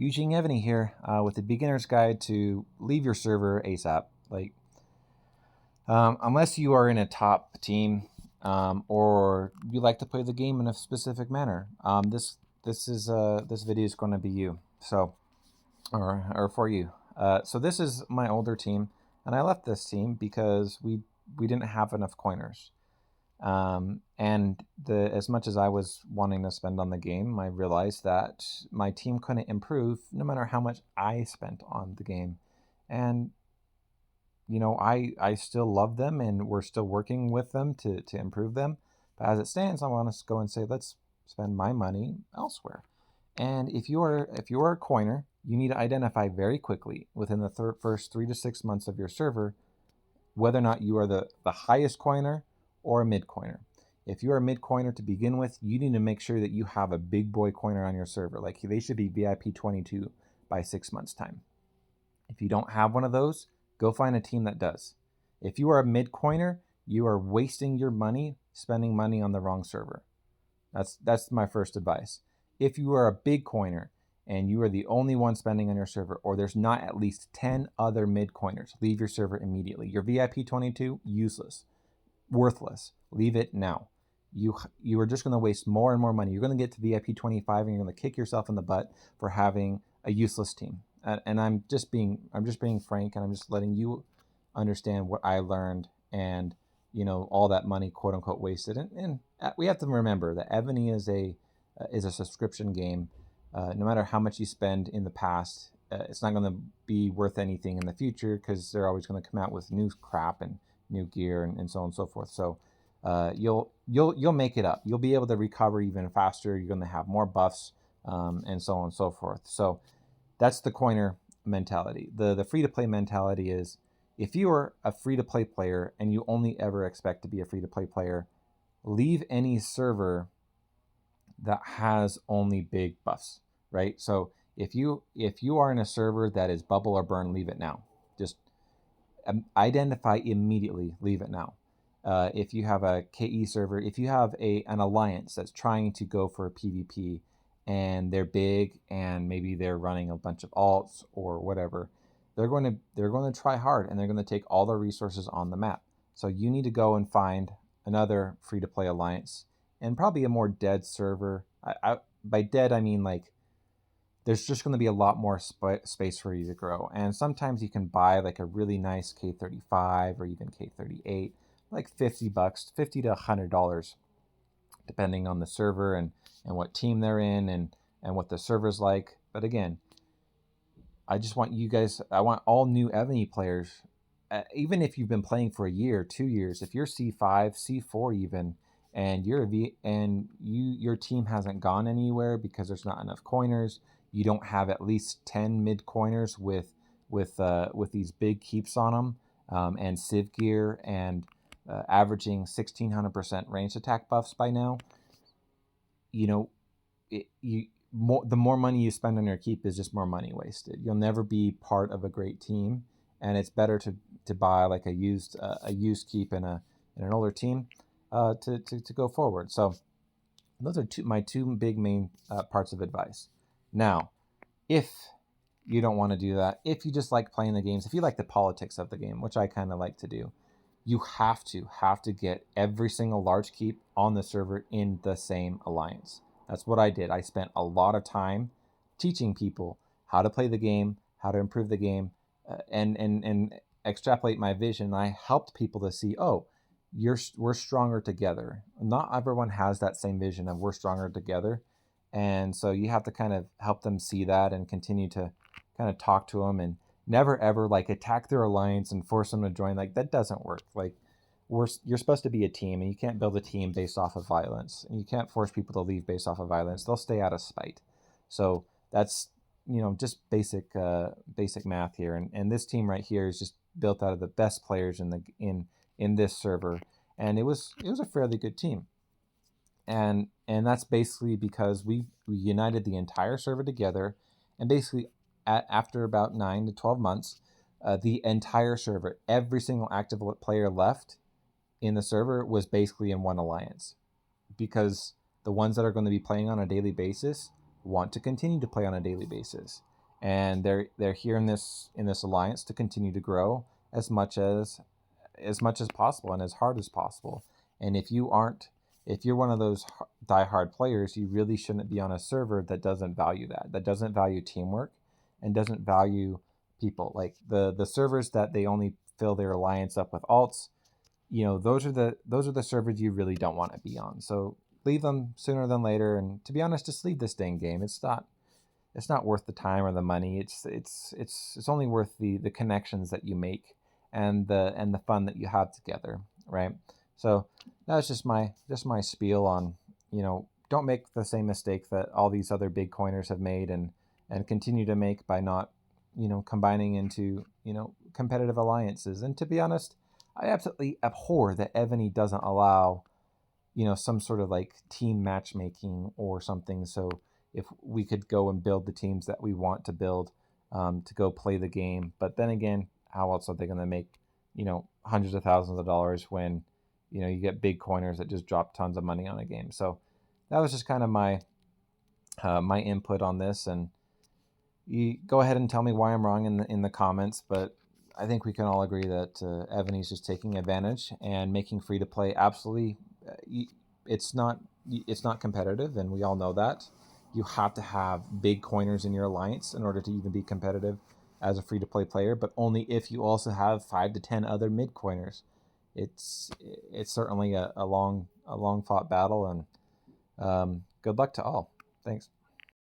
Eugene Evany here with the beginner's guide to leave your server ASAP. Unless you are in a top team or you like to play the game in a specific manner, this video is going to be you. Or for you. So this is my older team, and I left this team because we didn't have enough coiners. And as much as I was wanting to spend on the game, I realized that my team couldn't improve no matter how much I spent on the game. And I still love them, and we're still working with them to improve them. But as it stands, I want to go and say, let's spend my money elsewhere. And if you are a coiner, you need to identify very quickly within the first 3 to 6 months of your server whether or not you are the highest coiner or a mid coiner. If you're a mid coiner to begin with, you need to make sure that you have a big boy coiner on your server. Like, they should be VIP 22 by 6 months time. If you don't have one of those, go find a team that does. If you are a mid coiner, you are wasting your money spending money on the wrong server. That's my first advice. If you are a big coiner and you are the only one spending on your server, or there's not at least 10 other mid coiners, leave your server immediately. Your VIP 22, useless, worthless. Leave it now. You are just going to waste more and more money. You're going to get to VIP 25 and you're going to kick yourself in the butt for having a useless team. And I'm just being frank, and I'm just letting you understand what I learned, and all that money, quote unquote, wasted. And we have to remember that Evany is a subscription game. No matter how much you spend in the past, it's not going to be worth anything in the future, because they're always going to come out with new crap and new gear and so on and so forth. So you'll make it up. You'll be able to recover even faster. You're going to have more buffs and so on and so forth. So that's the coiner mentality. The free-to-play mentality is, if you are a free-to-play player and you only ever expect to be a free-to-play player, leave any server that has only big buffs, right? So if you are in a server that is bubble or burn, leave it now. Just identify immediately, leave it now. If you have a KE server, if you have an alliance that's trying to go for a PvP, and they're big and maybe they're running a bunch of alts or whatever, they're going to try hard, and they're going to take all their resources on the map. So you need to go and find another free-to-play alliance, and probably a more dead server. By dead, I mean, like, there's just going to be a lot more space for you to grow. And sometimes you can buy like a really nice K35 or even K38, like $50, $50 to $100, depending on the server and what team they're in and what the server's like. But again, I just want you guys, I want all new Evany players, even if you've been playing for a year, 2 years, if you're C5, C4 even, and your team hasn't gone anywhere because there's not enough coiners, you don't have at least 10 mid coiners with these big keeps on them, and civ gear, and averaging 1600% ranged attack buffs by now. The more money you spend on your keep is just more money wasted. You'll never be part of a great team, and it's better to buy like a used keep in an older team to go forward. So those are my two big main parts of advice. Now, if you don't want to do that, if you just like playing the games, if you like the politics of the game, which I kind of like to do, you have to get every single large keep on the server in the same alliance. That's what I did. I spent a lot of time teaching people how to play the game, how to improve the game, and extrapolate my vision. I helped people to see, we're stronger together. Not everyone has that same vision of we're stronger together. And so you have to kind of help them see that, and continue to kind of talk to them, and never ever like attack their alliance and force them to join. Like, that doesn't work. Like, you're supposed to be a team, and you can't build a team based off of violence, and you can't force people to leave based off of violence. They'll stay out of spite. So that's just basic math here. And this team right here is just built out of the best players in this server, and it was a fairly good team. And that's basically because we united the entire server together, and basically after about 9 to 12 months, the entire server, every single active player left in the server, was basically in one alliance, because the ones that are going to be playing on a daily basis want to continue to play on a daily basis, and they're here in this alliance to continue to grow as much as possible and as hard as possible. And if you're one of those die-hard players, you really shouldn't be on a server that doesn't value that doesn't value teamwork and doesn't value people. Like the servers that they only fill their alliance up with alts, those are the servers you really don't want to be on. So leave them sooner than later. And to be honest, just leave this dang game. It's not worth the time or the money. It's only worth the connections that you make and the fun that you have together, right? So that's just my spiel on, don't make the same mistake that all these other big coiners have made and continue to make by not, combining into, competitive alliances. And to be honest, I absolutely abhor that Evany doesn't allow, some sort of like team matchmaking or something. So if we could go and build the teams that we want to build, to go play the game. But then again, how else are they going to make, hundreds of thousands of dollars when, you get big coiners that just drop tons of money on a game? So that was just kind of my input on this. And you go ahead and tell me why I'm wrong in the comments, but I think we can all agree that Evany's just taking advantage and making free to play absolutely. It's not competitive, and we all know that. You have to have big coiners in your alliance in order to even be competitive as a free to play player, but only if you also have 5 to 10 other mid coiners. It's certainly a long fought battle, and good luck to all. Thanks.